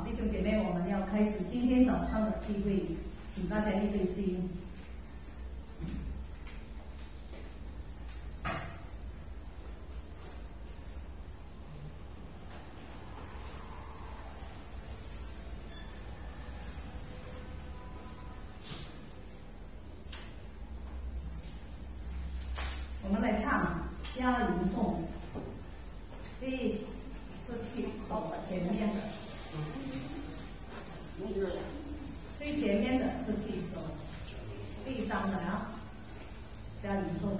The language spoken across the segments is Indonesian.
弟兄姐妹，我们要开始今天早上的聚会，请大家预备心。我们来唱《嘉陵颂》第17首前面的。最前面的17首，第1章的嘉陵颂。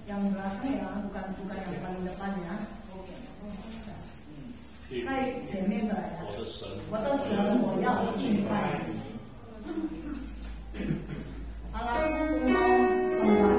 Yang belakang ya, bukan yang paling depan ya. 在前面的呀，我的神，我要敬拜你。Aku mau sembah.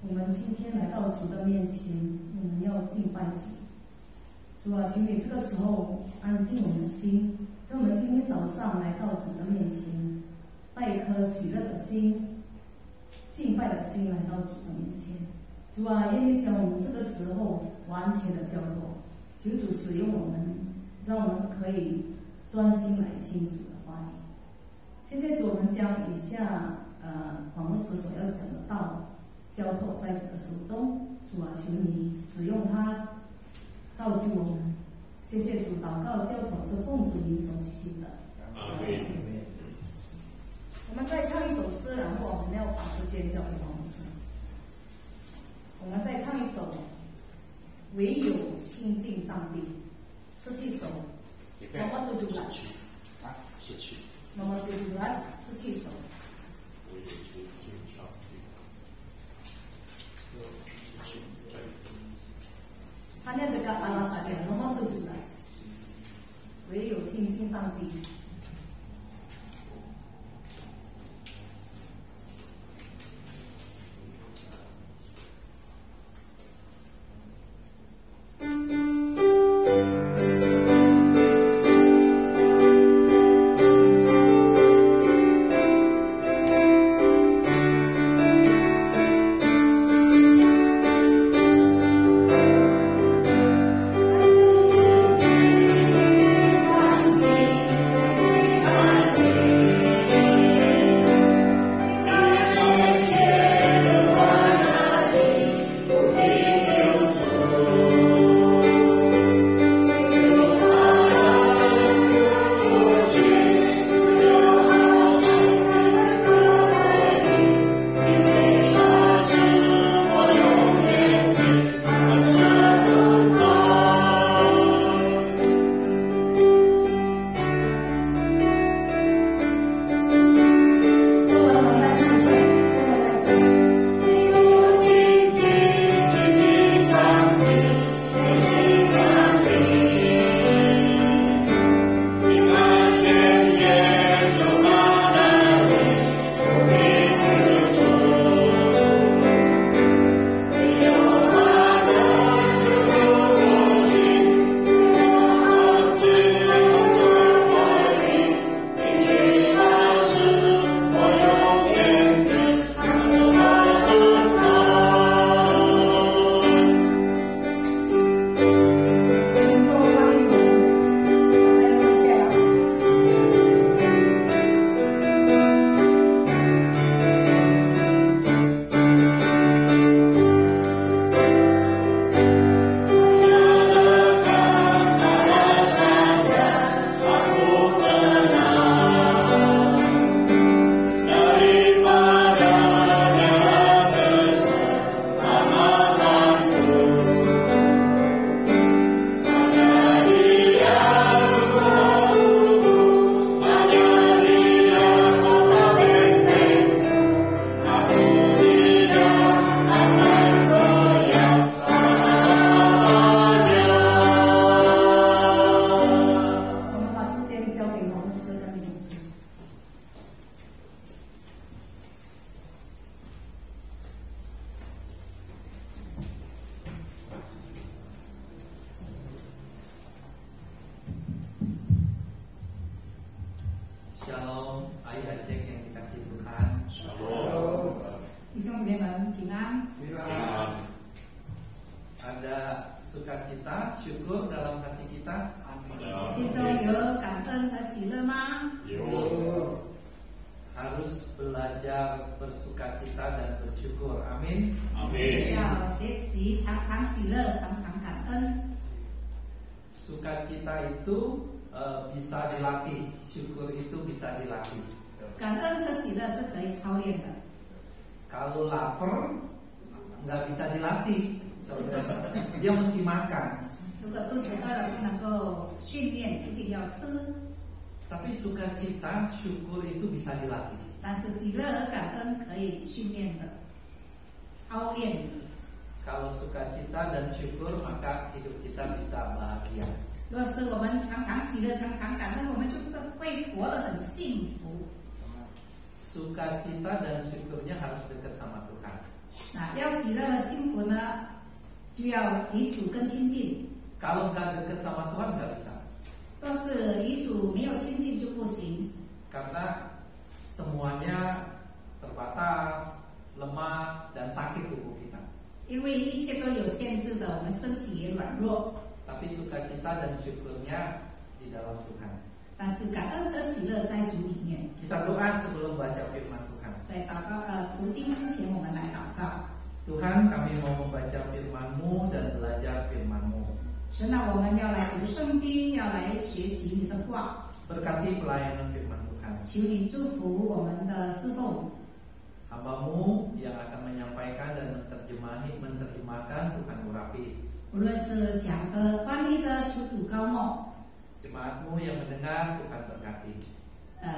我们今天来到主的面前，我们要敬拜主。主啊，请你这个时候安静我们的心，在我们今天早上来到主的面前，带一颗喜乐的心、敬拜的心来到主的面前。主啊，愿你将我们这个时候完全的交托，求主使用我们，让我们可以专心来听主的话语。谢谢主，我们将以下黄牧师所要讲的道交托在主的手中。主啊，求你使用它，造就我们。谢谢主，祷告交托是奉主名所祈求的。阿门。我们再唱一首诗，然后我们要把时间交给黄牧师。我们再唱一首《唯有亲近上帝》，17首。Nomor 17。Nomor 17首。唯有亲近上帝。Hanya dekat Allah saja. Nomor 17. 唯有亲近上帝。Shalom, ayah Aceh yang dikasih Tuhan. Shalom. 弟兄姐妹们平安。Ada sukacita, syukur dalam hati kita. 心中有感恩和喜乐吗？有。 Harus belajar bersukacita dan bersyukur. Amin. Amin. 要学习常常喜乐，常常感恩。 Sukacita itu bisa dilatih, syukur itu bisa dilatih. 感恩和喜乐是可以操练的。 Kalau lapar nggak bisa dilatih, saudara. Dia mesti makan. 如果肚子饿了，不能够训练，一定要吃。 Tapi sukacita, syukur itu bisa dilatih. 但是喜乐和感恩可以训练的，操练的。 Kalau sukacita dan syukur, maka hidup kita bisa bahagia. 若是我们常常喜乐、常常感恩，我们就会活得很幸福。 Sukacita dan syukurnya harus dekat sama Tuhan. 要喜乐和幸福呢，就要与主更亲近。 Kalau nggak deket sama Tuhan nggak bisa. 若是与主没有亲近就不行， Karena semuanya terbatas, lemah, dan sakit tubuh kita. 因为一切都有限制的，我们身体也软弱。 Tapi sukacita dan syukurnya di dalam Tuhan. 但是感恩和喜乐在主里面。 Kita doa sebelum baca firman Tuhan. 在读经之前，我们来祷告。 Tuhan, kami mau membaca firman-Mu dan belajar firman-Mu. 神啊，我们要来读圣经，要来学习你的话。 Berkati pelayanan firman Tuhan. 求你祝福我们的侍奉。 Hamba-Mu yang akan menyampaikan dan menerjemahkan Tuhan urapi. 无论是讲的、翻译的，求主高牧。 Jemaat-Mu yang mendengar, Tuhan berkati.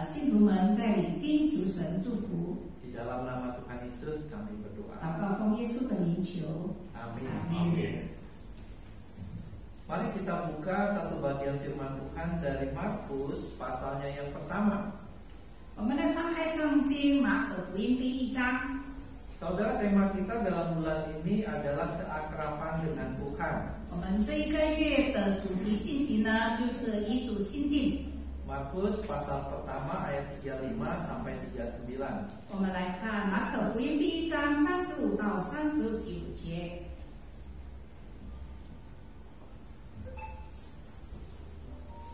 信徒们在聆听，求神祝福。 Di dalam nama Tuhan Yesus kami berdoa. 祷告奉耶稣的名求。 Amin. Amin. Mari kita buka satu bagian firman Tuhan dari Markus pasalnya yang pertama. 我们来翻开圣经马可福音第1章。 Saudara, tema kita dalam bulan ini adalah keakraban dengan Tuhan. 我们这一个月的主题信息呢，就是与主亲近。 Markus pasal pertama ayat 35 sampai 39. 我们来看马可福音第1章35到39节。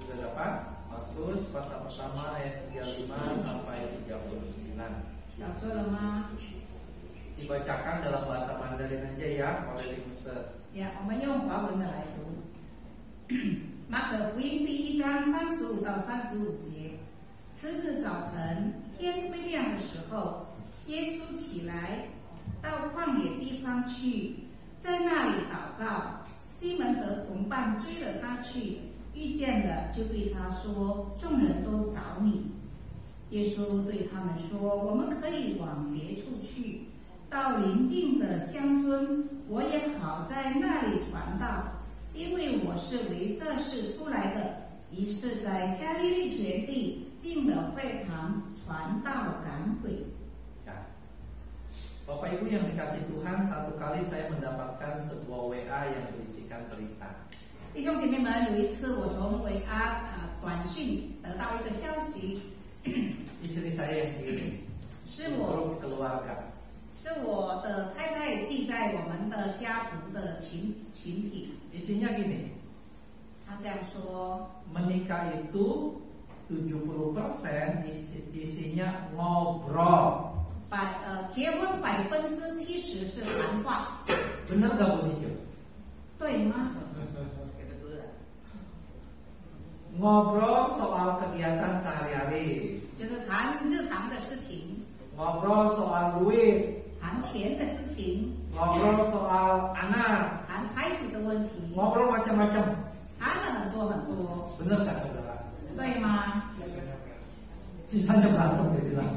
Sudah dapat? Markus pasal pertama ayat 35 sampai 39. 找错了吗？ Dibacakan dalam bahasa Mandarin aja ya oleh Limuser. 呀，我们用华文的来读。马可福音第1章35到35节。次日早晨，天微亮的时候，耶稣起来，到旷野地方去，在那里祷告。西门和同伴追了他去，遇见了，就对他说：“众人都找你。”耶稣对他们说：“我们可以往别处去，到邻近的乡村，我也好在那里传道，因为我是为这事出来的。”于是，在加利利全地进了会堂，传道赶鬼。 Ya. Bapak Ibu yang dikasih Tuhan, satu kali saya mendapatkan sebuah WA yang berisikan berita. 弟兄姐妹们，有一次我从伟阿短讯得到一个消息， Istri saya yang kirim. 是我 Grup keluarga. 是我的太太寄在我们的家族的群体。 Isinya gini, 她这样说： menikah itu 70% isinya ngobrol. 结婚70%是谈话， Benar gak Bu Nijo? 对吗？ Ngobrol soal kegiatan sehari-hari, 就是谈日常的事情， ngobrol soal duit, 谈钱的事情， ngobrol soal anak, 谈孩子的问题， ngobrol macam-macam. 谈了很多很多， Benar gak saudara? 对吗？ Sisanya berantem dia bilang.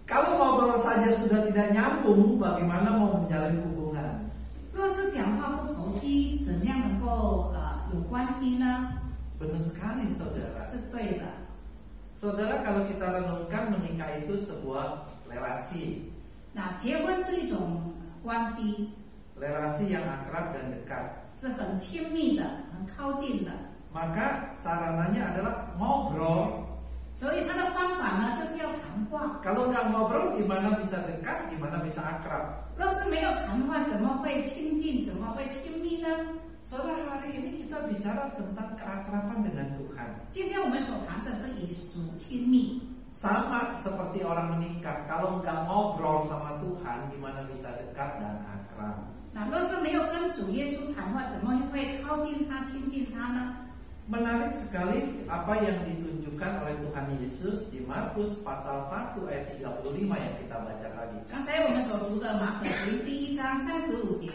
Kalau ngobrol saja sudah tidak nyambung, bagaimana mau menjalin hubungan? 若是讲话不投机，怎样能够有关系呢？ Benar sekali saudara. 是对的。 Saudara, kalau kita renungkan, menikah itu sebuah relasi. 那结婚是一种关系， Relasi yang akrab dan dekat. 是很亲密的、很靠近的。 Maka sarananya adalah ngobrol. 所以他的方法呢，就是要谈话。 Kalau nggak ngobrol, gimana bisa dekat, gimana bisa akrab? 若是没有谈话，怎么会亲近？怎么会亲密呢？ Saudara, hari ini kita bicara tentang keakraban dengan Tuhan. 今天我们所谈的是与主亲密， Sama seperti orang menikah, kalau nggak ngobrol sama Tuhan, gimana bisa dekat dan akrab? 那若是没有跟主耶稣谈话，怎么会靠近他、亲近他呢？ Menarik sekali apa yang ditunjukkan oleh Tuhan Yesus di Markus pasal 1 ayat 35 yang kita baca tadi. 刚才我们所读的马可福音第1章35节，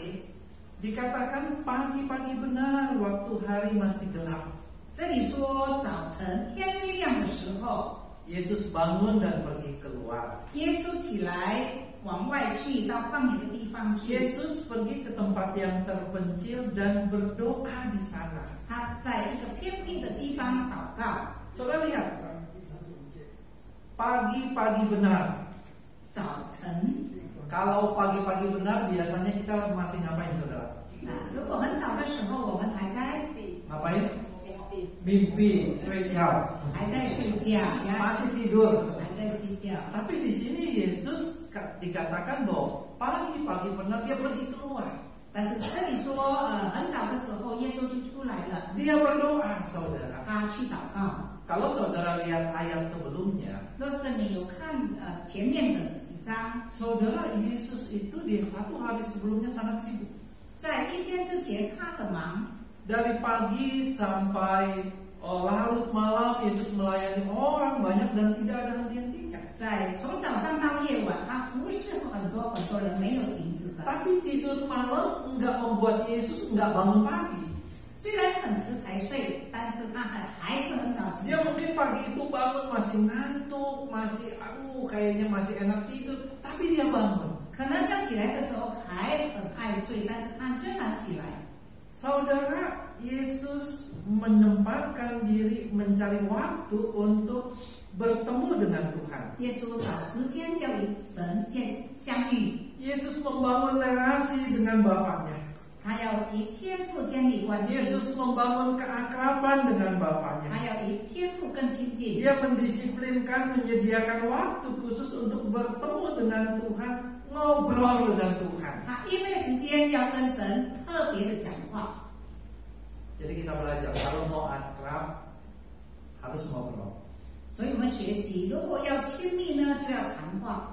Dikatakan pagi-pagi benar waktu hari masih gelap. 这里说早晨天微亮的时候， Yesus bangun dan pergi keluar. 耶稣起来往外去，到旷野的地方去。 Yesus pergi ke tempat yang terpencil dan berdoa di sana. 他在一个偏僻的地方祷告。 Saudara lihat, pagi-pagi benar. 晨。 Kalau pagi-pagi benar biasanya kita masih ngapain saudara? 如果很早的时候我们还在 Ngapain? Mimpi, 睡觉， 还在睡觉呀， masih tidur. 还在睡觉。 Tapi di sini Yesus dikatakan bahwa pagi-pagi benar dia pergi keluar. 但是这里说，很早的时候耶稣就出来了， Dia berdoa, saudara. 他去祷告。 Kalau saudara lihat ayat sebelumnya, 若是你有看前面的几章， saudara Yesus itu di satu hari sebelumnya sangat sibuk. 在一天之前他很忙， Dari pagi sampai larut malam Yesus melayani orang banyak dan tidak ada henti-hentinya. 从早上到夜晚，他服侍很多人，没有停止的。 Tapi tidur malam enggak membuat Yesus enggak bangun pagi. 虽然很迟才睡，但是他还是很早起 Dia 来。 mungkin pagi itu bangun masih ngantuk, masih kayaknya masih enak tidur, tapi dia bangun. 可能要起来的时候还很爱睡，但是他仍然起来。 Saudara, Yesus menyempatkan diri mencari waktu untuk bertemu dengan Tuhan. 耶稣找时间要与神相遇， Yesus membangun relasi dengan Bapaknya. 他要与天父建立关系， Yesus membangun keakraban dengan 他 Bapaknya. 要与天父更亲近。 Dia mendisiplinkan, menyediakan waktu khusus untuk bertemu dengan Tuhan, ngobrol dengan Tuhan. 他因为时间要跟神特别的讲话， Jadi kita belajar kalau mau akrab harus ngobrol. 所以我们学习，如果要亲密呢，就要谈话；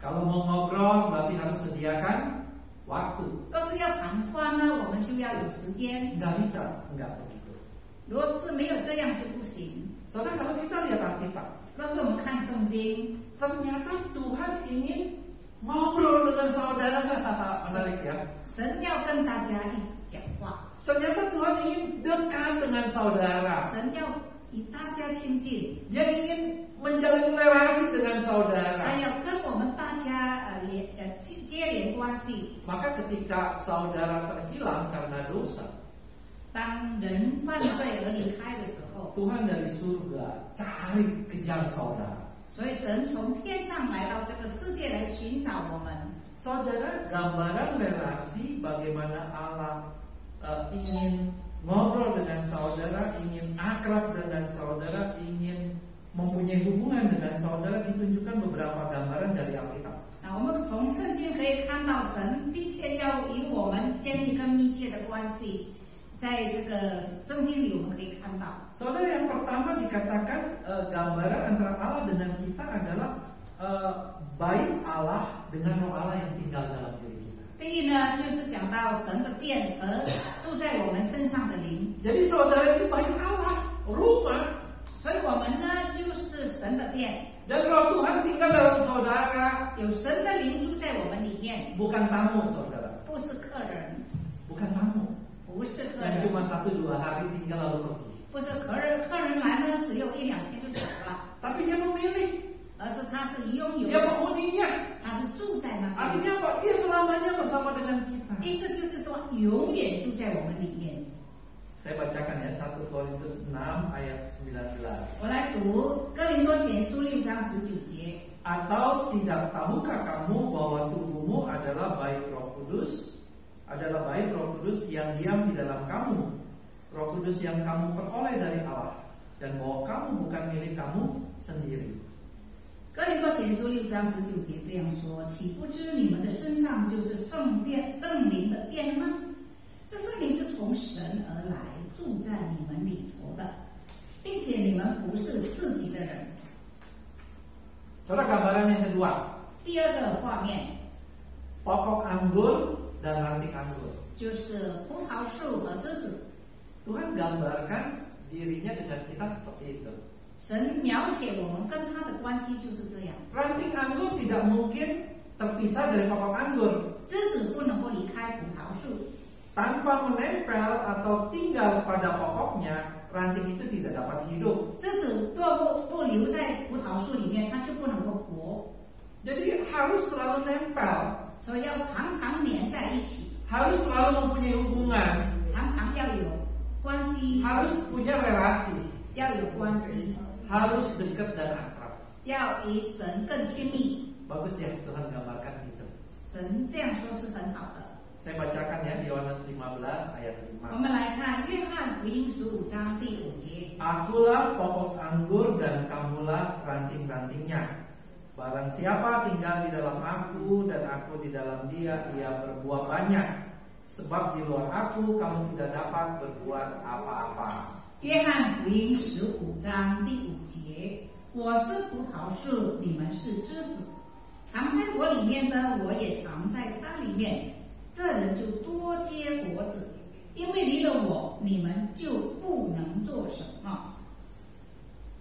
Kalau mau ngobrol berarti harus sediakan waktu. 若是要谈话呢，我们就要有时间。 Nggak bisa, nggak begitu. 如果是没有这样就不行。 Saudara, kalau kita lihat Alkitab, 若是我们看圣经， ternyata Tuhan ingin ngobrol dengan saudara. Menarik ya. 神要跟大家一讲话， Ternyata Tuhan ingin dekat dengan saudara. 神要与大家亲近， Dia ingin menjalin relasi dengan 他 saudara. 要跟我们大家接连关系。 Maka ketika saudara terhilang karena dosa, 当人犯罪而离开的时候， Tuhan dari surga cari kejar saudara. 所以神从天上来到这个世界来寻找我们。 Saudara, gambaran relasi bagaimana Allah ingin ngobrol dengan saudara, ingin akrab dengan saudara, ingin mempunyai hubungan dengan saudara ditunjukkan beberapa gambaran dari Alkitab. 我们从圣经可以看到，神的确要与我们建立更密切的关系。在这个圣经里，我们可以看到， Saudara, yang pertama dikatakan gambaran antara Allah dengan kita adalah baik Allah dengan roh Allah yang tinggal dalam diri kita. 第一呢，就是讲到神的殿和住在我们身上的灵。 Jadi saudara itu baik Allah, rumah, 所以我们呢，就是神的殿， dan roh Tuhan tinggal dalam saudara. 有神的灵住在我们里面， Bukan tamu saudara, 不是客人， bukan tamu 不是客 yang 人， cuma 1-2 hari tinggal lalu pergi. 不是客人，客人来呢，只有1-2天就走了， Tapi dia memilih, 而是他是拥有 dia 的， penghuninya. 他是住在那边。 Artinya apa? Dia selamanya bersama dengan kita. 意思就是说，永远住在我们里面。 Saya bacakan ya 1 Korintus 6 ayat 19. 我来读哥林多前书6章19节。 Atau tidak tahukah kamu bahwa tubuhmu adalah baik Roh Kudus yang diam di dalam kamu, Roh Kudus yang kamu peroleh dari Allah, dan bahwa kamu bukan milik kamu sendiri. 哥林多前书6章19节这样说：岂不知你们的身上就是圣灵的殿吗？这圣灵是从神而来，住在你们里头的，并且你们不是自己的人。 Saudara, gambaran yang kedua, 第二个画面 pokok anggur dan ranting anggur. 就是葡萄树和枝子。 Tuhan gambarkan dirinya dengan kita seperti itu. 神描写我们跟他的关系就是这样， Ranting anggur tidak mungkin terpisah dari pokok anggur. 枝子不能够离开葡萄树， Tanpa menempel atau tinggal pada pokoknya, ranting itu tidak dapat hidup. 枝子若不留在葡萄树里面，它就不能够活， Jadi harus selalu nempel, 所以要常常连在一起， harus selalu mempunyai hubungan, 常常要有关系， harus punya relasi, 要有关系， harus dekat dan akrab. 要与神更亲密。 Bagus ya Tuhan gambarkan 神这样说是很好的。 Saya bacakan ya di Yohanes 15 ayat 我 5. 们来看约翰福音15章第5节。 Akulah pokok anggur dan kamulah ranting-rantingnya. Barang siapa tinggal di dalam aku dan aku di dalam dia, ia berbuah banyak. Sebab di luar aku kamu tidak dapat berbuat apa-apa. 约翰福音15章第5节：我是葡萄树，你们是枝子。藏在我里面的，我也藏在他里面。这人就多结果子，因为离了我，你们就不能做什么。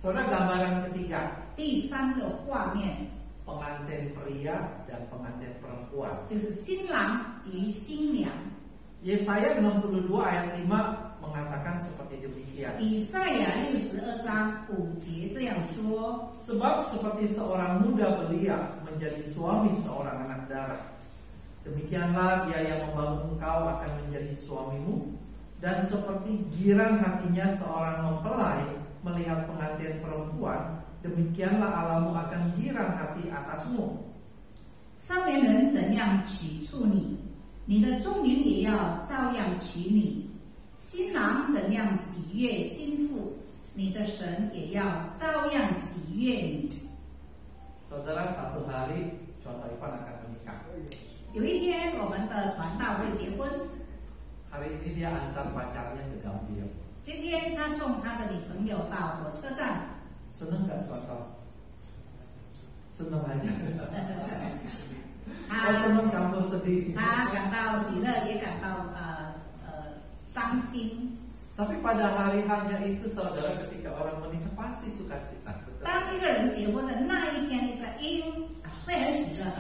Saudara, gambaran ketiga, 第三个画面 pengantin pria dan pengantin perempuan. 就是新郎与新娘。 Yesaya 62 ayat 5 mengatakan seperti demikian. 以赛亚62章5节这样说： Sebab seperti seorang muda belia menjadi suami seorang anak darah, demikianlah dia yang membangun engkau akan menjadi suamimu. Dan seperti girang hatinya seorang mempelai melihat pengantin perempuan, demikianlah Allahmu akan girang hati atasmu. 少年人怎样取处你，你的众民也要照样取你；新郎怎样喜悦新妇，你的神也要照样喜悦你。 Saudara, satu hari contoh Ivan akan menikah. 有一天，我们的传道会结婚。 Hari ini dia antar pacarnya ke Gambir. 今天他送他的女朋友到火车站， Seneng gak contoh? Seneng aja. 他 Oh, seneng kamu sedih. 他感到喜乐，也感到伤心。 Tapi pada hari hanya itu, saudara, ketika orang menikah pasti sukacita. 当一个人结婚的那一天，一定会很喜乐的。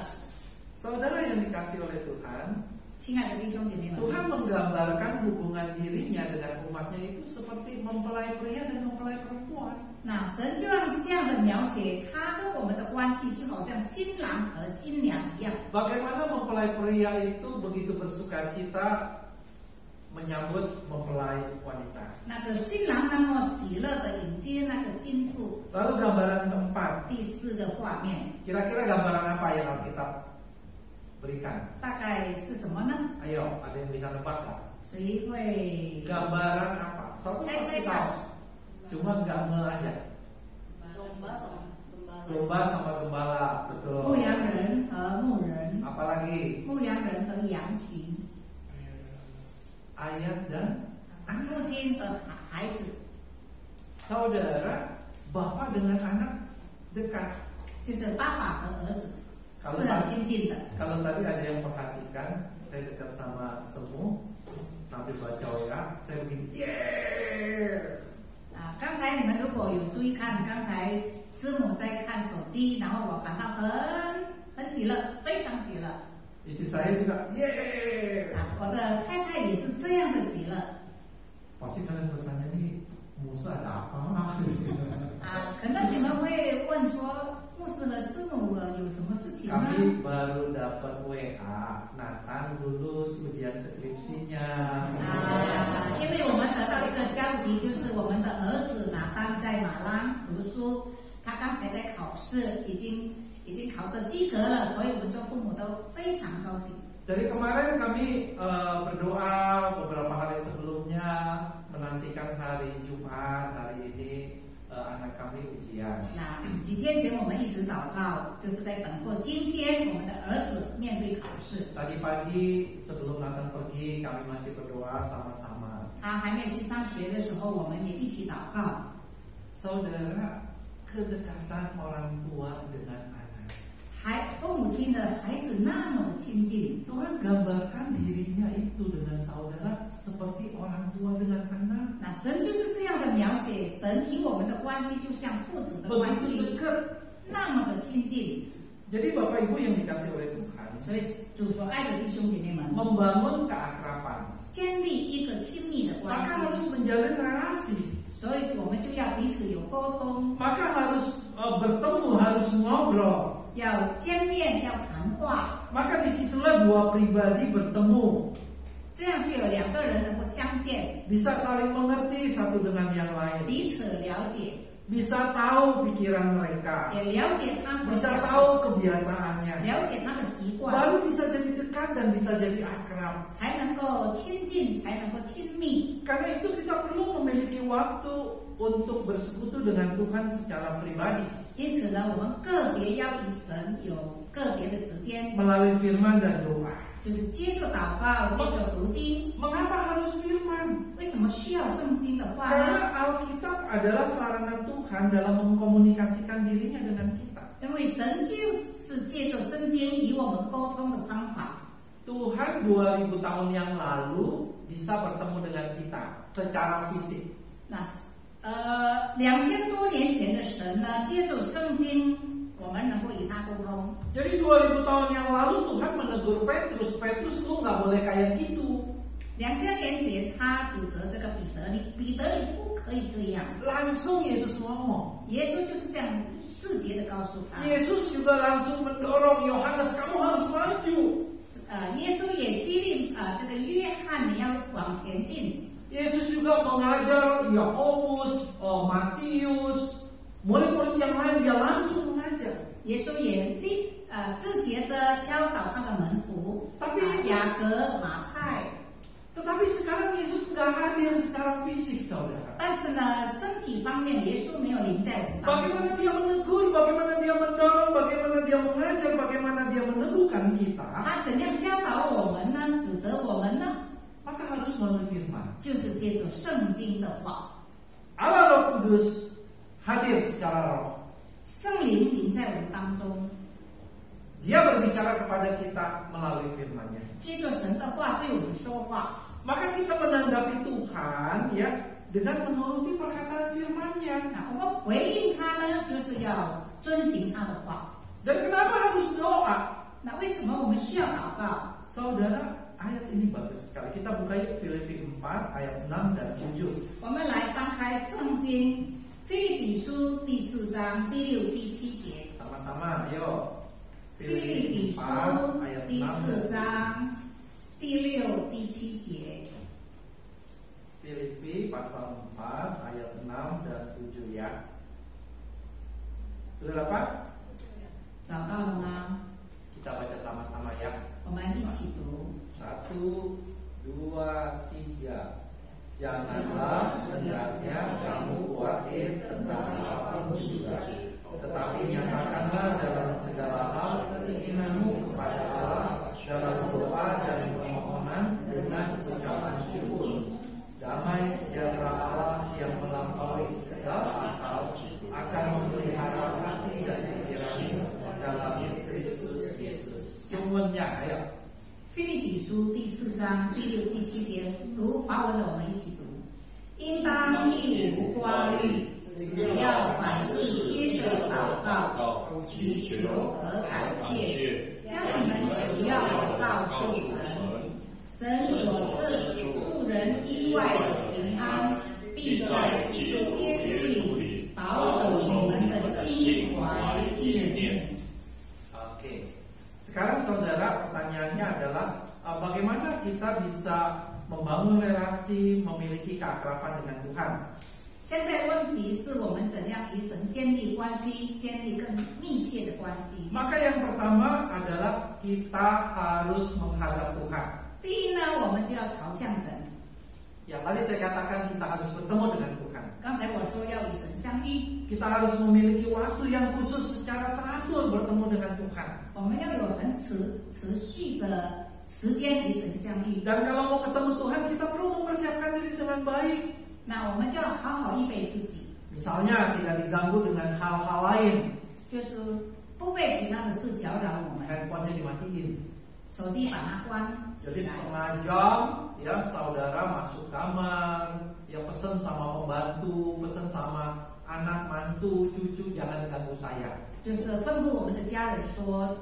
Saudara yang dikasih oleh Tuhan, 亲爱的弟兄姐妹们， Tuhan menggambarkan hubungan dirinya dengan umatnya itu seperti mempelai pria dan mempelai perempuan. 那神就让这样的描写，他跟我们的关系就好像新郎和新娘一样。 Bagaimana mempelai pria itu begitu bersukacita menyambut mempelai wanita. 那个新郎那么喜乐的迎接那个新妇。 Lalu gambaran keempat, 第四个画面 kira-kira gambaran apa yang Alkitab berikan? 大概是什么呢？ Ayo, ada yang bisa nebak nggak? 谁会 Gambaran apa? Satu Saya pasti tahu. tahu. Cuma nggak nge aja. Domba sama gembala. Domba sama gembala, 牧 betul. 羊人和牧人， Apalagi 牧羊人和羊群， ayah dan 父亲和孩子， saudara, bapak dengan anak dekat. 就是爸爸和儿子 Kalau 是很 tadi, 亲近的。 kalau tadi ada yang perhatikan, saya dekat sama Semu, sambil baca WA, saya begini, yeah. 刚才你们如果有注意看，刚才师母在看手机，然后我感到很喜乐，非常喜乐。 Istri saya juga, yeah. 我的太太也是这样的喜乐。 Pasti kalian bertanya nih, Musa ada apa? 可能你们会问说，牧师和师母有什么事情呢？ Kami baru dapat WA, Nathan lulus ujian skripsinya. 因为我们得到一个消息，就是我们的儿子拿丹在马拉读书，他刚才在考试，已经考得及格了，所以我们做父母都非常高兴。 Dari kemarin kami berdoa beberapa hari sebelumnya menantikan hari Jumat, hari ini anak kami ujian. 那几天前我们一直祷告，就是在等候今天我们的儿子面对考试。 Tadi pagi sebelum Nathan pergi kami masih berdoa sama-sama. 他还没去上学的时候，我们也一起祷告。 Saudara, kedekatan orang tua dengan anak. 父母亲的孩子那么的亲近， Tuhan gambarkan dirinya itu dengan saudara seperti orang tua dengan anak. 那神就是这样的描写，神与我们的关系就像父子的关 Begitu 系， dekat. 那么的亲近。 Jadi Bapak Ibu yang dikasih oleh Tuhan, 所以主所爱的弟兄姐妹们， membangun keakraban, 建立一个亲密的关 maka harus 系， menjalin relasi, 所以我们就要彼此有沟通， maka harus bertemu, harus ngobrol. 要见面，要谈话， Maka disitulah dua pribadi bertemu, 这样就有两个人能够相见， bisa saling mengerti satu dengan yang lain. 彼此了解。bisa tahu pikiran mereka, 也了解他所 bisa 想的， tahu kebiasaannya, 了解他的习惯， baru bisa jadi dekat dan bisa jadi akrab. 才能够亲近，才能够亲密。 Karena itu kita perlu memiliki waktu untuk bersekutu dengan Tuhan secara pribadi 因此呢，我们个别要与神有个别的时间， melalui firman dan doa. 就是接着祷告，接着读经。 Mengapa harus firman? 为什么需要圣经的话 Karena 呢？ Alkitab adalah sarana Tuhan dalam mengkomunikasikan dirinya dengan kita. 因为神就是借着圣经与我们沟通的方法。 Tuhan 2000 tahun yang lalu bisa bertemu dengan kita secara fisik. 那2000多年前的神呢，借着圣经，我们能够与他沟通。 Jadi 2000 tahun yang lalu Tuhan menegur Petrus, Petrus lu nggak boleh kayak gitu. 2000年前，他指责这个彼得，你不可以这样。 Langsung Yesus ngomong. 耶稣就是这样直接的告诉他。 Yesus juga langsung mendorong Yohanes, kamu harus maju. 耶稣也激励这个约翰，你要往前进。 Yesus juga mengajar Yakobus, Matius, murid-murid yang lain dia langsung mengajar. 耶稣也直接的教导他的门徒， Tapi Yesus 雅各、马太。 Tetapi sekarang Yesus nggak hadir secara fisik, saudara. 但是呢，身体方面，耶稣没有临在我们当中。 Bagaimana dia menegur, bagaimana dia mendorong, bagaimana dia mengajar, bagaimana dia meneguhkan kita, 他怎样教导我们呢？指责我们呢？ maka harus melalui firman. 就是借着圣经的话， Allah Roh Kudus hadir secara roh. 圣灵临在我们当中， Dia berbicara kepada kita melalui firman-Nya. 借着神的话对我们说话。 Maka kita menanggapi Tuhan ya dengan menuruti perkataan firman-Nya. 那我们回应他呢，就是要遵行他的话。 Dan kenapa harus doa? 那为什么我们需要祷告？ Saudara, ayat ini bagus sekali. Kita buka yuk Filipi 4 ayat 6 dan 7. 我们来翻开圣经《腓立比书》第4章第6、第7节。 Sama-sama, ayo. 腓立比书 ayat 第 6 4章第6、第7节。 Filipi pasal 4 ayat 6 dan 7 ya. Sudah dapat? 找到了吗？ Kita baca sama-sama ya. 我们一起读。 1, 2, 3. Janganlah hendaknya kamu khawatir tentang apapun juga, tetapi nyatakanlah dalam segala hal keinginanmu kepada Allah dalam doa dan permohonan dengan ucapan syukur. Damai sejahtera Allah yang melampaui segala akal akan memelihara hati dan pikiranmu dalam Kristus Yesus. Semuanya, ayo. 腓立比书第4章第6、第7节，读华文的我们一起读。应当一无挂虑，只要凡事接着祷告、祈求和感谢，将你们所要的告诉神。神所赐助人意外的平安，必在基督耶稣里保守你们的心怀意念。 Oke. Sekarang saudara, pertanyaannya adalah bagaimana kita bisa membangun relasi, memiliki keakraban dengan Tuhan? 现在问题是我们怎样与神建立关系，建立更密切的关系。 Maka yang pertama adalah kita harus menghadap Tuhan. 第一呢，我们就要朝向神。 Ya tadi saya katakan kita harus bertemu dengan Tuhan. 刚才我说要与神相遇， Kita harus memiliki waktu yang khusus secara teratur bertemu dengan Tuhan. 我们要有很持续的时间与神相遇。 Dan kalau mau ketemu Tuhan, kita perlu mempersiapkan diri dengan baik. 那我们就要好好预备自己， Misalnya tidak diganggu dengan hal-hal lain. 就是不被其他的事搅扰我们， Handphonenya dimatiin. 手机把它关 Jadi 起来。 setengah jam ya saudara masuk kamar, ya pesen sama pembantu, pesen sama anak mantu, cucu, jangan ganggu saya. 就是吩咐我们的家人说，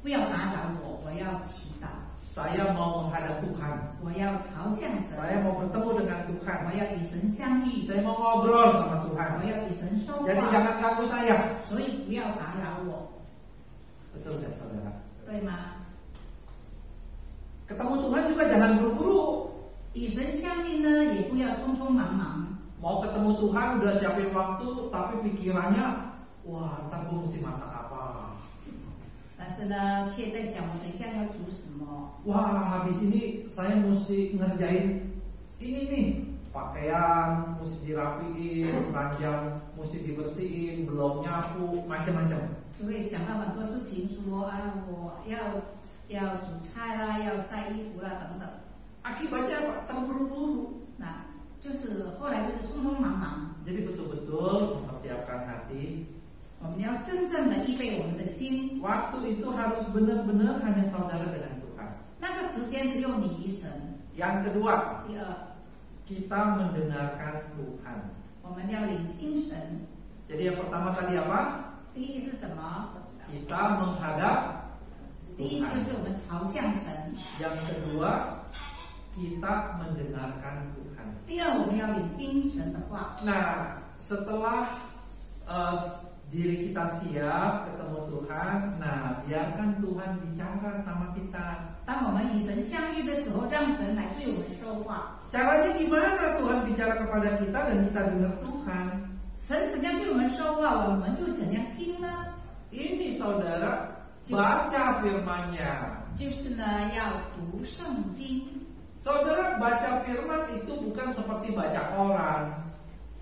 不要打扰我，我要祈祷， Saya mau menghadap Tuhan. 我要朝向神， Saya mau bertemu dengan 我 Tuhan. 要与神相遇， Saya mau ngobrol sama 我 Tuhan. 要与神说 Jadi 话， jangan ganggu saya. 所以不要打扰我， Betul nggak saudara? 对吗？ Ketemu Tuhan juga jangan buru-buru. 与神相遇呢，也不要匆匆忙忙。 Mau ketemu Tuhan udah siapin waktu, tapi pikirannya, wah, ntar gue mesti masak apa? 但是呢，却在想我等一下要煮什么。 Wah, habis ini saya mesti ngerjain ini nih, pakaian mesti dirapiin, ranjang mesti dibersihin, belum nyapu, macam-macam. 就会想到很多事情说，我要煮菜啦，要晒衣服啦等等。 Akibatnya apa? Terburu-buru. 那就是后来就是匆匆忙忙。 Jadi betul-betul mempersiapkan hati. 我们要真正的预备我们的心。 Waktu itu harus benar-benar hanya saudara dengan Tuhan. 那个时间只有你与神。 Yang kedua, 第二， kita mendengarkan Tuhan. 我们要聆听神。 Jadi yang pertama tadi apa? 第一是什么？ Kita menghadap 第一就 Tuhan. 是我们朝向神。 Yang kedua, kita mendengarkan Tuhan. 第二，我们要聆听神的话。 Nah, setelah diri kita siap ketemu Tuhan, nah biarkan Tuhan bicara sama kita. 当我们与神相遇的时候，让神来对我们说话。 Caranya gimana Tuhan bicara kepada kita dan kita dengar Tuhan? 神怎样对我们说话，我们又怎样听呢？ Ini saudara, baca firman-Nya. 就是呢，要读圣经。 Saudara, baca firman itu bukan seperti baca koran,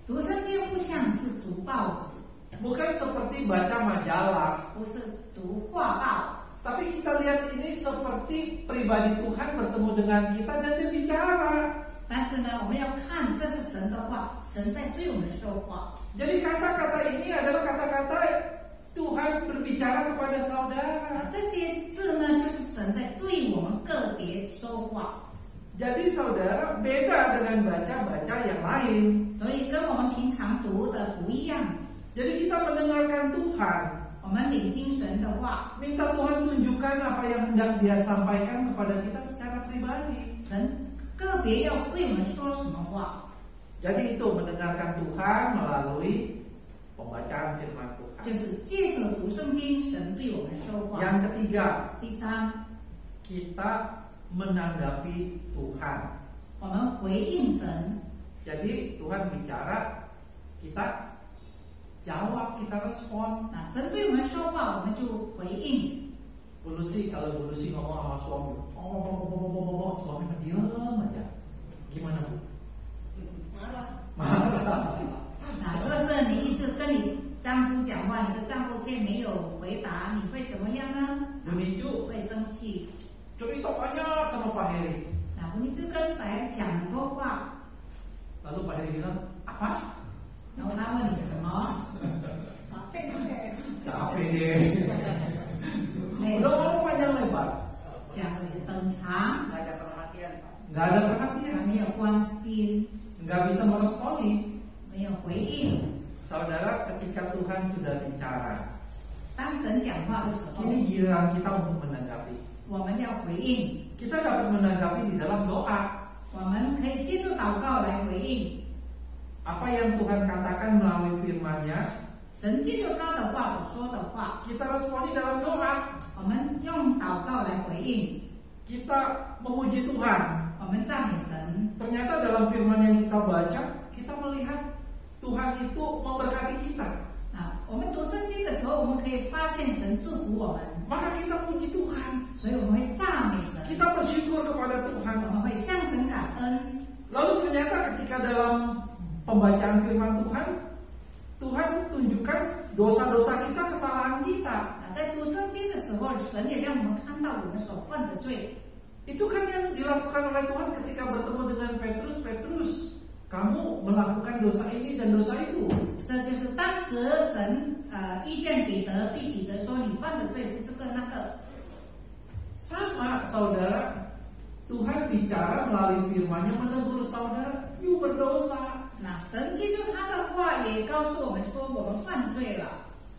读圣经不像是读报纸， bukan seperti baca majalah. 不是读画报， Tapi kita lihat ini seperti pribadi Tuhan bertemu dengan kita dan dia bicara. 但是呢，我们要看这是神的话，神在对我们说话。 Jadi kata-kata ini adalah kata-kata Tuhan berbicara kepada saudara. 这些字呢，就是神在对我们个别说话。 Jadi saudara beda dengan baca-baca yang lain. 所以跟我们平常读的不一样。 Jadi kita mendengarkan Tuhan, 我们聆听神的话， minta Tuhan tunjukkan apa yang hendak Dia sampaikan kepada kita secara pribadi. 神个别要对我们说什么话。 Jadi itu mendengarkan Tuhan melalui pembacaan firman Tuhan. 就是借着读圣经，神对我们说话。 Yang ketiga, 第三， kita menanggapi Tuhan. 我们回应神。 Jadi Tuhan bicara, kita jawab, kita respon. 那神对我们说话，我们就回应。 Bu Lucy, kalau Bu Lucy ngomong sama suami, suami diam aja. Gimana Bu? 那如果是你一直跟你丈夫讲话，你的丈夫却没有回答，你会怎么样呢？ Bunicu 会生气。 cerita banyak sama Pak Heri. 那你就跟白人讲很多话， Lalu Pak Heri bilang, apa? 然后他问你什么？ Capek deh. Udah ngomong panjang lebar, 讲的很长， nggak ada perhatian, 没有关心， nggak bisa meresponi. 没有回应。 Saudara, ketika Tuhan sudah bicara, 当神讲话的时候， ini giliran kita untuk menanggapi. 我们要回应。 Kita dapat menanggapi di dalam doa. 我们可以借助祷告来回应 Apa yang Tuhan katakan melalui firman-Nya, 神借助他的话所说的话， kita responi dalam doa. 我们用祷告来回应， Kita memuji Tuhan. 我们赞美神。 Ternyata dalam firman yang kita baca, kita melihat Tuhan itu memberkati kita. 啊，我们读圣经的时候，我们可以发现神祝福我们， Maka kita puji Tuhan. 所以我们会赞美神， Kita bersyukur kepada Tuhan. 我们会向神感恩。 Lalu ternyata ketika dalam pembacaan firman Tuhan, Tuhan tunjukkan dosa-dosa kita, kesalahan kita. 在读圣经的时候，神也让我们看到我们所犯的罪。 Itu kan yang dilakukan oleh Tuhan ketika bertemu dengan Petrus. Petrus, kamu melakukan dosa ini dan dosa itu. 这就是当时神遇见彼得，对彼得说：“你犯的罪是这个那个。” Sama saudara, Tuhan bicara melalui firman-Nya menegur saudara, you berdosa. 那神记住他的话，也告诉我们说我们犯罪了。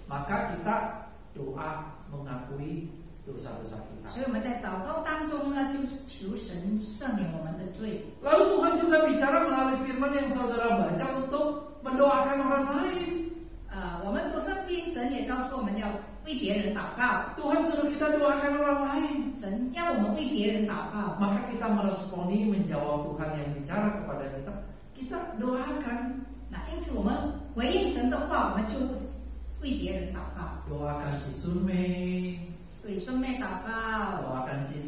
Maka kita doa mengakui dosa-dosa kita. 所以我们在祷告当中呢，就是求神赦免我们的罪。 Lalu Tuhan juga bicara melalui firman yang saudara baca untuk mendoakan orang lain. 我们读圣经，神也告诉我们要为别人祷告。 Tuhan suruh kita doakan orang lain. 神要我们为别人祷告， Maka kita meresponi, menjawab Tuhan yang bicara kepada kita. Kita doakan 那因此我们回应神的话，我们就为别人祷告， doakan si Sunmei, 对孙妹祷告， doakan si 对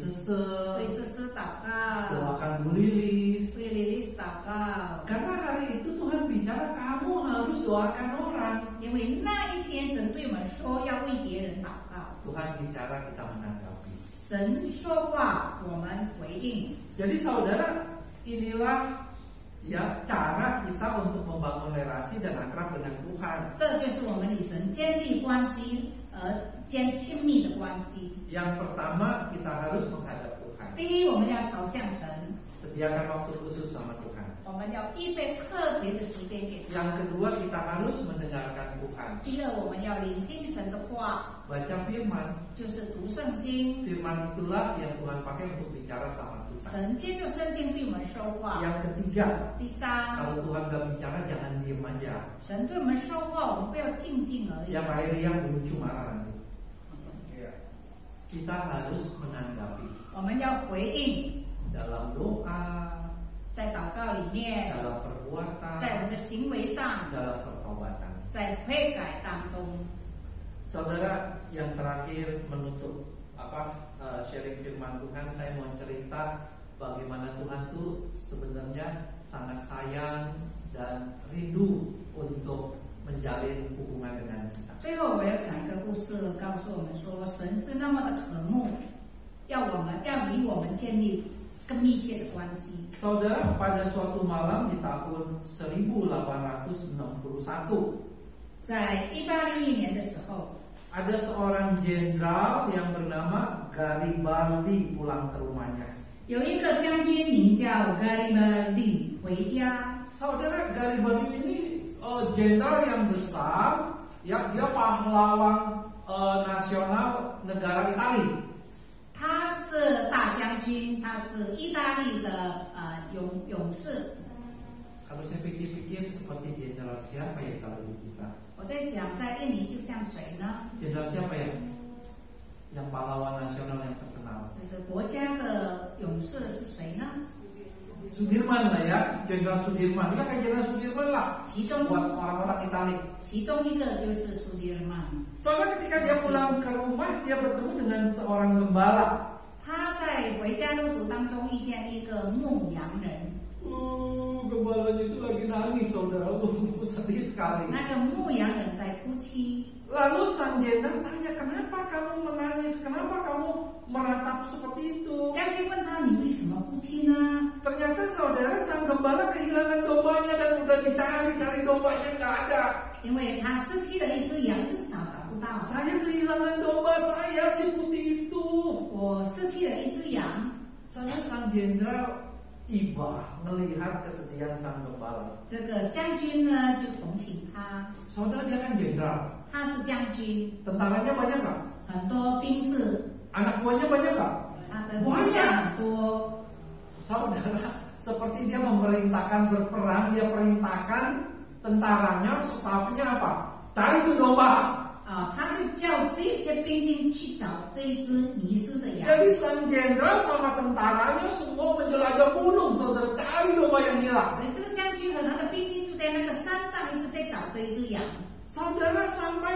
Sese, 思思祷告， doakan Bu Lilis. 对莉莉丝祷告。 Karena hari itu Tuhan bicara kamu harus doakan orang. 因为那一天神对我们说要为别人祷告， Tuhan bicara kita menanggapi. 神说话我们回应。 Jadi saudara, inilah ya cara kita untuk membangun relasi dan akrab dengan Tuhan. 这就是我们与神建立关系间亲密的关系。 Yang pertama kita harus menghadap Tuhan. 第一，我们要朝向神， Sediakan waktu khusus sama Tuhan. 我们要预备特别的时间给他。 Yang kedua kita harus mendengarkan Tuhan. 第二，我们要聆听神的话， Baca firman. 就是读圣经。 Firman itulah yang Tuhan pakai untuk bicara sama Tuhan. 神借助圣经对我们说话。 Yang ketiga, 第三， kalau Tuhan gak bicara jangan diem aja. 神对我们说话，我们不要静静而已。 Yang akhirnya menuju marah nanti. Kita harus menanggapi 我们要回应， dalam doa, 在祷告里面， dalam perbuatan, 在我们的行为上， dalam pertobatan. 在悔改当中。 Saudara, yang terakhir menutup sharing firman Tuhan, saya mau cerita bagaimana Tuhan tuh sebenarnya sangat sayang dan rindu untuk menjalin hubungan dengan kita. 最后我要讲一个故事，告诉我们说，神是那么的渴慕，要与我们建立更密切的关系。 Saudara, pada suatu malam di tahun 1861, 在1861年的时候， ada seorang jenderal yang bernama Garibaldi pulang ke rumahnya. 有一个将军名叫Garibaldi回家。 Saudara, Garibaldi ini jenderal yang besar, ya, dia pahlawan nasional negara Italia. 他是大将军，他是意大利的勇士。 Kalau saya pikir-pikir seperti jenderal siapa ya kalau di kita? 我在想，在印尼就像谁呢？ Jenderal siapa ya? Yang pahlawan nasional yang terkenal. 就是国家的勇士是谁呢？ Sudirman lah ya, Jenderal Sudirman. Dia kayak Jenderal Sudirman lah. 其中 Buat orang-orang Italia. 其中一个就是苏迪尔曼。 Soalnya ketika dia pulang ke rumah, dia bertemu dengan seorang gembala. 他在回家路途当中遇见一个牧羊人， Gembalanya itu lagi nangis, saudara. Sedih sekali. 那个牧羊人在哭泣。 Lalu sang jenderal tanya, kenapa kamu menangis? Kenapa kamu meratap seperti itu? 将军问他：“你为什么哭泣呢 Ternyata saudara, sang gembala kehilangan dombanya dan udah dicari-cari dombanya nggak ada. 因为他失去了一只羊，一直找不到。 Saya kehilangan domba saya si putih itu. 我失去了一只羊。 Saya sang jenderal iba melihat kesedihan sang gembala. 这个将军呢就同情他， Saudara, dia kan jenderal. 他是将军， Tentaranya banyak nggak? 很多兵士， Anak buahnya banyak nggak? 他的部下很多。 Saudara, seperti dia memerintahkan berperang, dia perintahkan tentaranya, stafnya apa? Cari tuh domba. 他就叫这些兵丁去找这一只迷失的羊。 Jadi sang jenderal sama tentaranya semua menjelajah gunung, saudara, cari domba yang hilang. 所以这个将军和他的兵丁就在那个山上一直在找这一只羊。 Saudara, sampai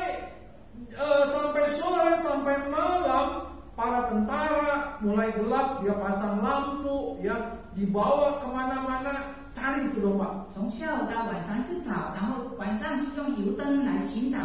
sore, sampai malam, para tentara mulai gelap, dia pasang lampu, ya, dibawa kemana-mana, cari itu domba. 从下午到晚上去找，然后晚上就用油灯来寻找。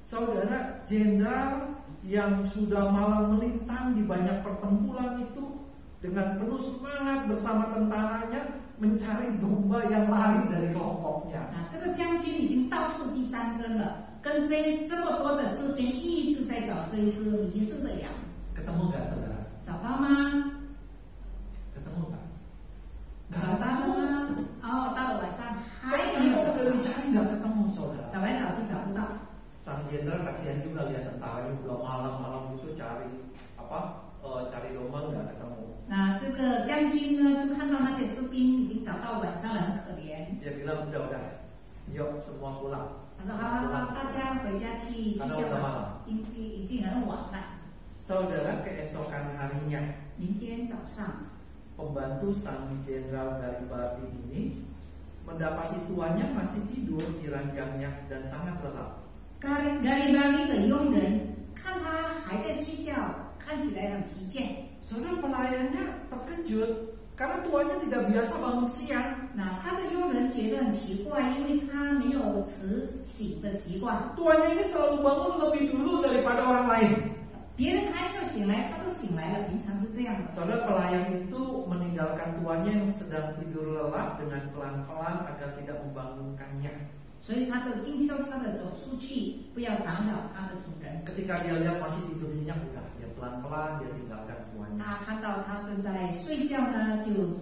Saudara, jenderal yang sudah malang melintang di banyak pertempuran itu dengan penuh semangat bersama tentaranya mencari domba yang lari dari kelompoknya. 这个将军已经到处去战争了，跟这么多的士兵一直在找这一只迷失的羊。 Ketemu nggak, saudara? 找到吗？ Ketemu nggak? 找到了吗？到了晚上还 Dia 没有找 udah 到， dicari nggak ketemu, saudara. 找来找去找不到。 Sang jenderal kasihan juga lihat tentaranya udah malam-malam itu cari domba nggak ketemu. 那这个将军呢，就看到那些士兵已经找到晚上了，很可怜。 Dia bilang udah, yuk semua pulang. 他说：“好，大家回家去睡觉吧，已经很晚了。” Saudara, keesokan harinya 明天早上， pembantu sang jenderal Garibaldi ini mendapati tuannya masih tidur di ranjangnya dan sangat lelah. 咖喱巴黎的佣人看他还在睡觉，看起来很疲倦。 Saudara, pelayannya terkejut karena tuannya tidak biasa bangun siang. 那他的佣人觉得很奇怪，因为他没有迟醒的习惯。 Tuannya ini selalu bangun lebih dulu daripada orang lain. 别人还没有醒来，他都醒来了，平常是这样的。 Saudara, pelayan itu meninggalkan tuannya yang sedang tidur lelah dengan pelan-pelan agar tidak membangunkannya. 所以他就静悄悄地走出去，不要打扰他的主人。 Ketika dia lihat masih tidur nyenyak, udah dia pelan-pelan dia tinggalkan tuannya. 他看到他正在睡觉呢，就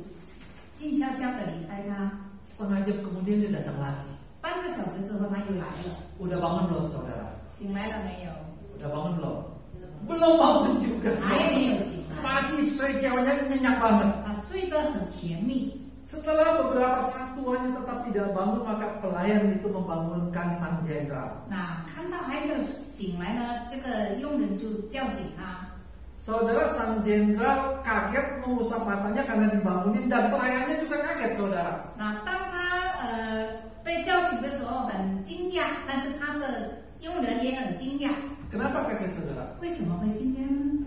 静悄悄地离开他。 Setengah jam kemudian dia datang lagi. 半个小时之后，他又来了。 Udah bangun belum saudara? 醒来了没有？ Udah bangun belum? Belum bangun juga. 还没有醒来。 Masih睡觉nya nyenyak banget. 他睡得很甜蜜。 Setelah beberapa saat tuannya tetap tidak bangun, maka pelayan itu membangunkan sang jenderal. 那看到还没有醒来呢，这个佣人就叫醒他。 Saudara, sang jenderal kaget mengusap matanya karena dibangunin dan pelayannya juga kaget, saudara. 那当他被叫醒的时候很惊讶，但是他的佣人也很惊讶。 Kenapa kaget, saudara? 为什么会惊讶呢？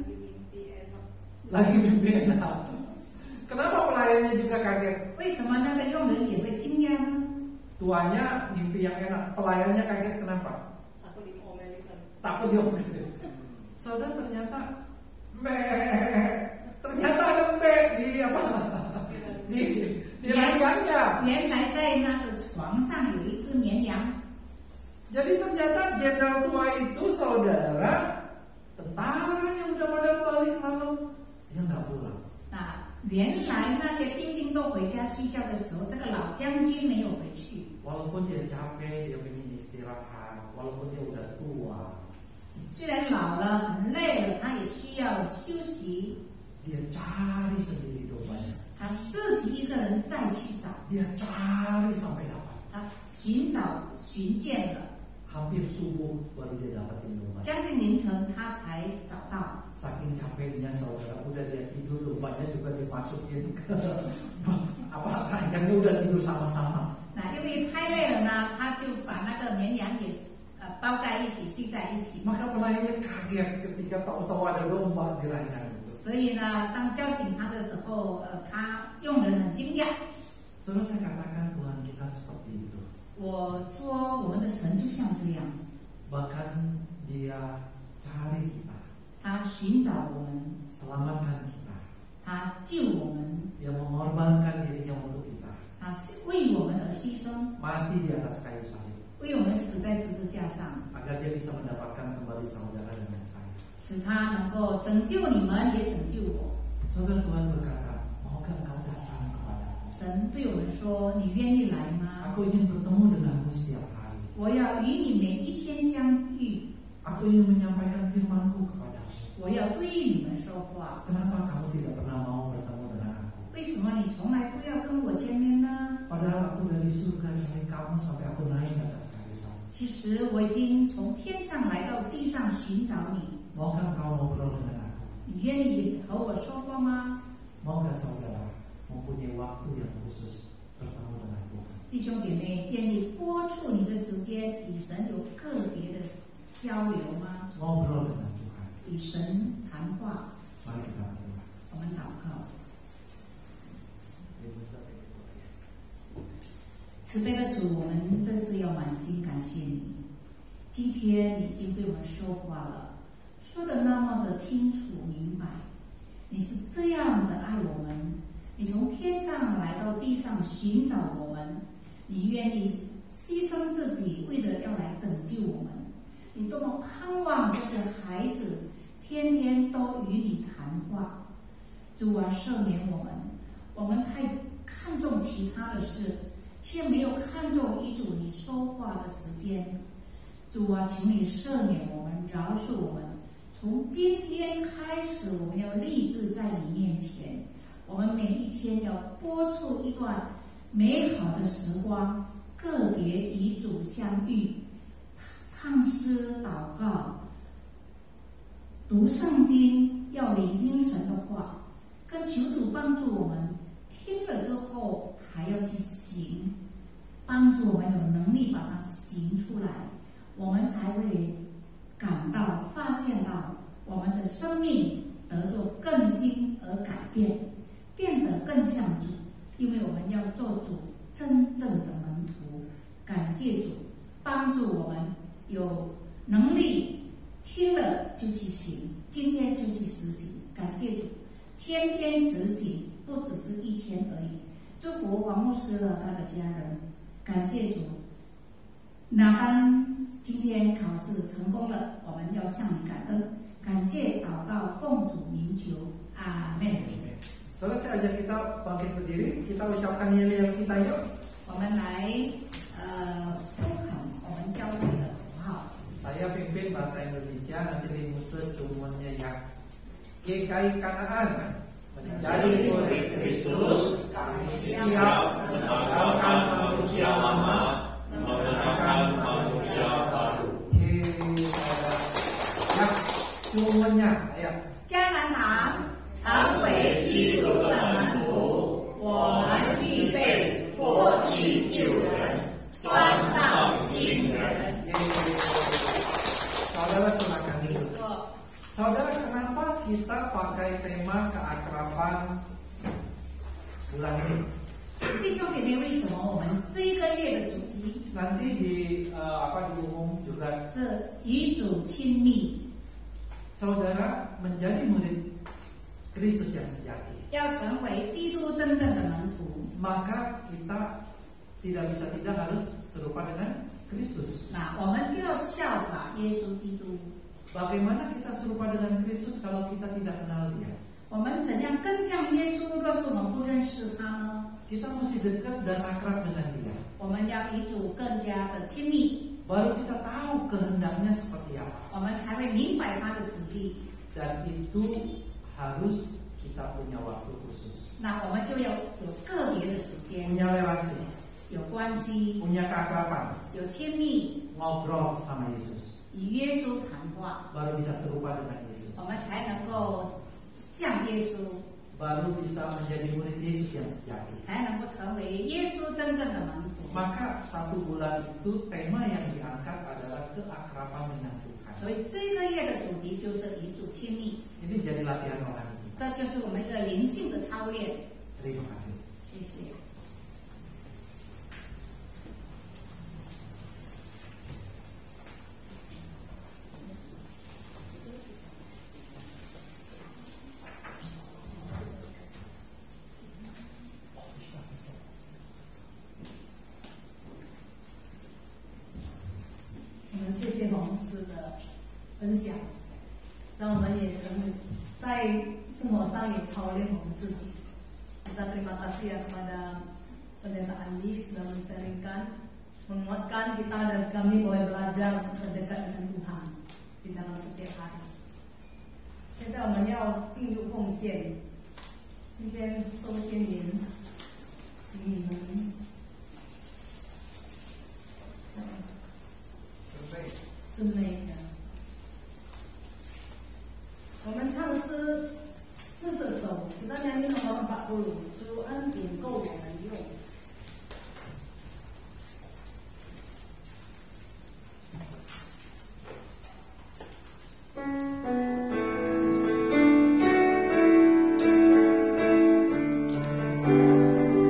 Lagi mimpi enak. Kenapa pelayannya juga kaget? 为什么那个佣人也会惊讶呢？ Tuannya mimpi yang enak, pelayannya kaget kenapa? Takut diomelin. Saudara, ternyata ada mbe di apa? Di ranjangnya. 原来在那个床上有一只绵羊。 Jadi ternyata jenderal tua itu, saudara, tentara yang udah pada balik malam, dia nggak pulang. 那原来那些兵丁都回家睡觉的时候，这个老将军没有回去。 Walaupun dia capek, dia ingin istirahat, walaupun dia udah tua. 虽然老了很累了，他也需要休息。 Dia cari sendiri dombanya. 他自己一个人再去找， Dia cari sampai dapat. 他寻见了， Hampir subuh baru dia dapetin dombanya. 将近凌晨他才找到。 Saking capeknya saudara, udah dia tidur, dombanya juga dimasukin ke apa ranjangnya, udah tidur sama-sama. 那因为太累了呢，他就把那个绵羊也包在一起，睡在一起。 Maka pelayannya kaget ketika tahu-tahu ada domba di ranjang itu. 所以呢，当叫醒他的时候，他佣人很惊讶。 Saudara, saya katakan Tuhan kita seperti itu. 我说我们的神就像这样， Bahkan dia cari kita, 他寻找我们， selamatkan kita. 他救我们， Dia mengorbankan dirinya untuk kita. 他为我们而牺牲， Mati di atas kayu salib. 为我们死在十字架上， Agar dia bisa mendapatkan kembali saudara dengan saya. 使他能够拯救你们，也拯救我。 Saudara, Tuhan berkata, maukah engkau datang kepadaku? 神对我们说：“你愿意来吗？ Aku ingin bertemu denganmu setiap hari. 我要与你每一天相遇， Aku ingin menyampaikan firman-Ku kepadamu. 我要对你们说话。 Kenapa kamu tidak pernah mau bertemu dengan aku? 为什么你从来不要跟我见面呢？ Padahal aku dari surga cari kamu sampai aku naik ke atas kayu salib. 其实我已经从天上来到地上寻找你， Maukah engkau ngobrol dengan aku? 你愿意和我说话吗？ Maukah saudara mempunyai waktu yang khusus bertemu dengan Tuhan? 弟兄姐妹，愿意拨出你的时间与神有个别的交流吗？ Ngobrol dengan Tuhan. 与神谈话， Mari kita berdoa. 我们祷告。慈悲的主，我们真是要满心感谢你。今天你已经对我们说话了，说的那么的清楚明白。你是这样的爱我们，你从天上来到地上寻找我们，你愿意牺牲自己，为了要来拯救我们。你多么盼望这些孩子天天都与你谈话。主啊，赦免我们，我们太看重其他的事，却没有看重一主你说话的时间。主啊，请你赦免我们，饶恕我们。从今天开始，我们要立志在你面前，我们每一天要拨出一段美好的时光，个别与主相遇，唱诗、祷告、读圣经，要聆听神的话，跟求主帮助我们，听了之后还要去行，帮助我们有能力把它行出来，我们才会感到、发现到我们的生命得着更新而改变，变得更像主，因为我们要做主真正的门徒。感谢主，帮助我们有能力听了就去行，今天就去实行。感谢主，天天实行，不只是一天而已。祝福王牧师和他的家人，感谢主。哪班今天考试成功了，我们要向你感恩，感谢祷告，奉主名求，阿门。Selesai aja kita bangkit berdiri, kita ucapkan yel-yel kita yuk. 我们来呼喊我们教会的口号。Saya pimpin bahasa Indonesia, nanti di Musa cumannya ya. GKI Kanaan menjadi murid Kristus, kami siap menanggalkan manusia lama, mengenakan manusia baru. Ya, cumannya ya. 江南堂成为基督的门徒，我们预备脱去旧人，穿上新人。Saudara silakan duduk. Saudara, kenapa kita pakai tema keakraban bulan ini? 弟兄姐妹，为什么我们这一个月的主题 Nanti diumum juga. 是与主亲密？ Saudara menjadi murid Kristus yang sejati. 要成为基督真正的门徒， Maka kita tidak bisa tidak harus serupa dengan Kristus. 那我们就要效法耶稣基督。 Bagaimana kita serupa dengan Kristus kalau kita tidak kenal Dia? 我们怎样更像耶稣？若是我们不认识他呢？ Kita mesti dekat dan akrab dengan Dia. 我们要与主更加的亲密， Baru kita tahu kehendaknya seperti apa. 我们才会明白他的旨意。 Dan itu harus kita punya waktu khusus. 那我们就要有个别的时间， Punya relasi, 有关系， punya keakraban, 有亲密， ngobrol sama Yesus. 与耶稣谈话， Baru bisa serupa dengan Yesus. 我们才能够像耶稣， Baru bisa menjadi murid Yesus yang sejati. 才能够成为耶稣真正的门徒。 Maka 1 bulan itu tema yang diangkat adalah keakraban dengan Tuhan. 所以这个月的主题就是与主亲密， Ini jadi latihan rohani. 这就是我们一个灵性的操练。 Terima kasih. 谢谢。 我们谢谢黄牧师的分享，让我们也能在生活上也操练我们自己。Kita terima kasih ya kepada Pendeta Andi sudah men-sharingkan, menguatkan kita dan kami boleh belajar berdekat dengan Tuhan di dalam setiap hari. 现在我们要进入奉献，今天收献员，请你们。顺利的。我们唱诗40首，kita nyanyi nomor 40，主恩典够我们用。我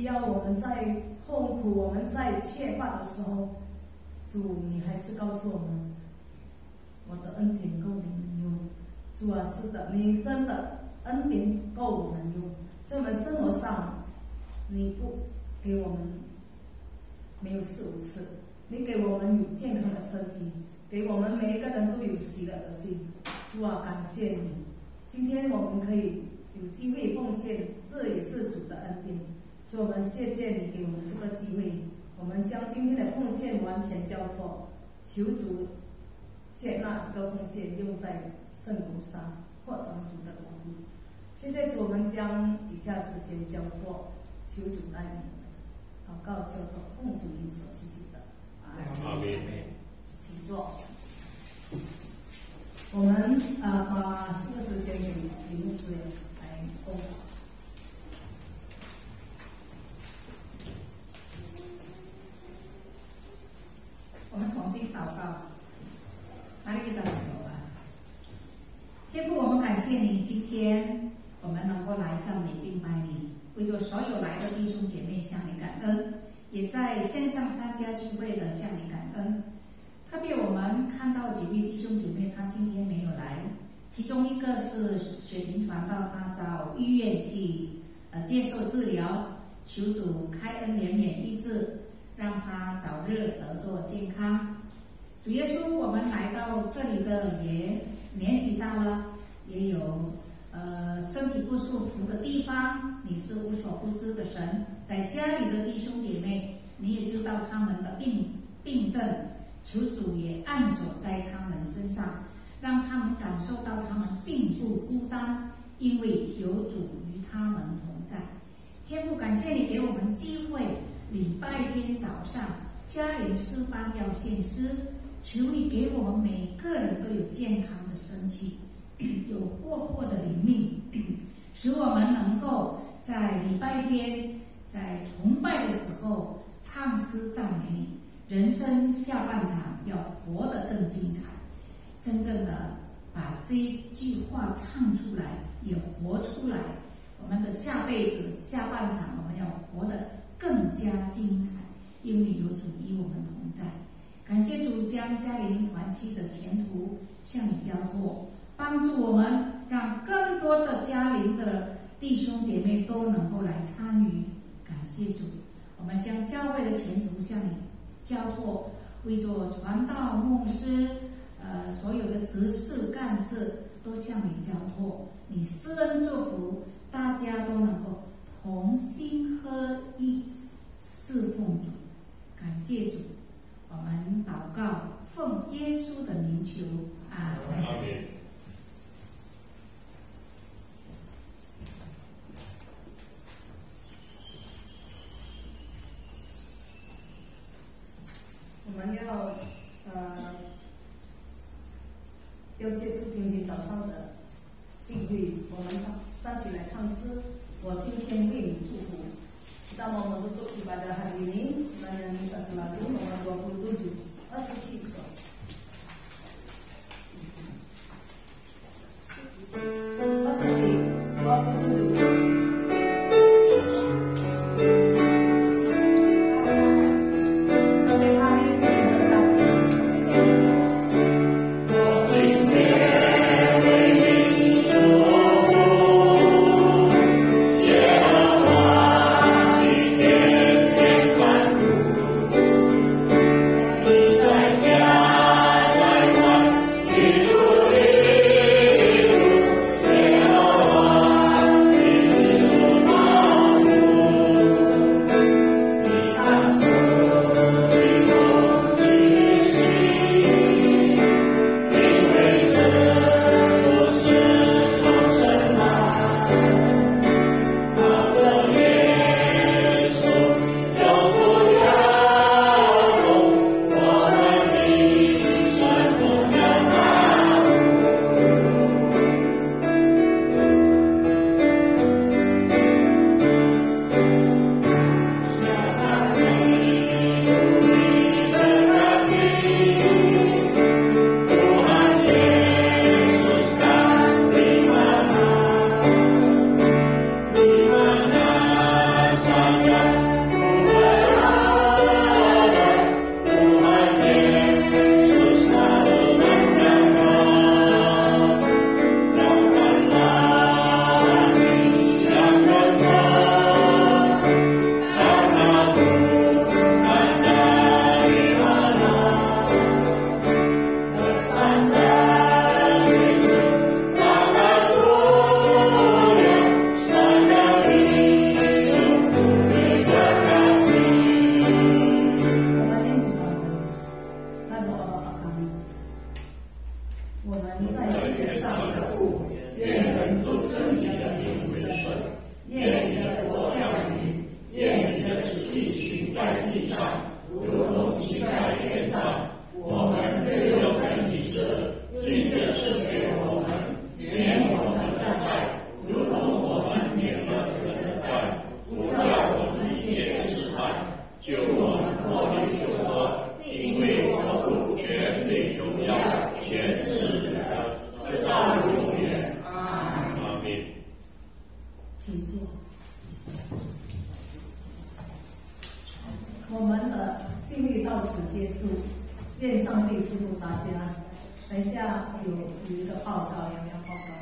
要我们在痛苦、我们在缺乏的时候，主，你还是告诉我们，我的恩典够你们用。主啊，是的，你真的恩典够我们用。在我们生活上，你不给我们没有四五次，你给我们有健康的身体，给我们每一个人都有喜乐的心。主啊，感谢你，今天我们可以有机会奉献，这也是主的恩典。所以我们谢谢你给我们这个机会，我们将今天的奉献完全交托，求主接纳这个奉献用在圣工上，扩张主的国度。谢谢主，我们将以下时间交托，求主带领我们，祷告交托，奉主名所祈求的。阿门。请坐。我们把这个时间给李牧师来供祷。我们同心祷告，哪里给他祷告啊？天父，我们感谢你，今天我们能够来赞美敬拜你，为着所有来的弟兄姐妹向你感恩，也在线上参加聚会的向你感恩。特别我们看到几位弟兄姐妹，他今天没有来，其中一个是雪萍传道，他到医院去接受治疗，求主开恩怜悯医治，让他早日得着健康。主耶稣，我们来到这里的也年纪大了，也有身体不舒服的地方，你是无所不知的神。在家里的弟兄姐妹，你也知道他们的病症，求主也按手在他们身上，让他们感受到他们并不孤单，因为有主与他们同在。天父，感谢你给我们机会，礼拜天早上家庭诗班要献诗，求你给我们每个人都有健康的身体，有活泼的灵命，使我们能够在礼拜天在崇拜的时候唱诗赞美你。人生下半场要活得更精彩，真正的把这一句话唱出来，也活出来。我们的下辈子下半场我们要活得更加精彩，因为有主与我们同在。感谢主将嘉陵团契的前途向你交托，帮助我们，让更多的嘉陵的弟兄姐妹都能够来参与。感谢主，我们将教会的前途向你交托，为着传道牧师所有的执事干事都向你交托，你施恩祝福，大家都能够同心合一侍奉主。感谢主，我们祷告奉耶稣的名求，阿门。阿门。我们要结束今天早上的聚会，我们站起来唱诗。我今天为你祝福。Kita mau menutup ibadah hari ini dengan satu lagu nomor 27, 27 so. 我们的信律到此结束，愿上帝祝福大家。等一下有一个报告，有没有报告？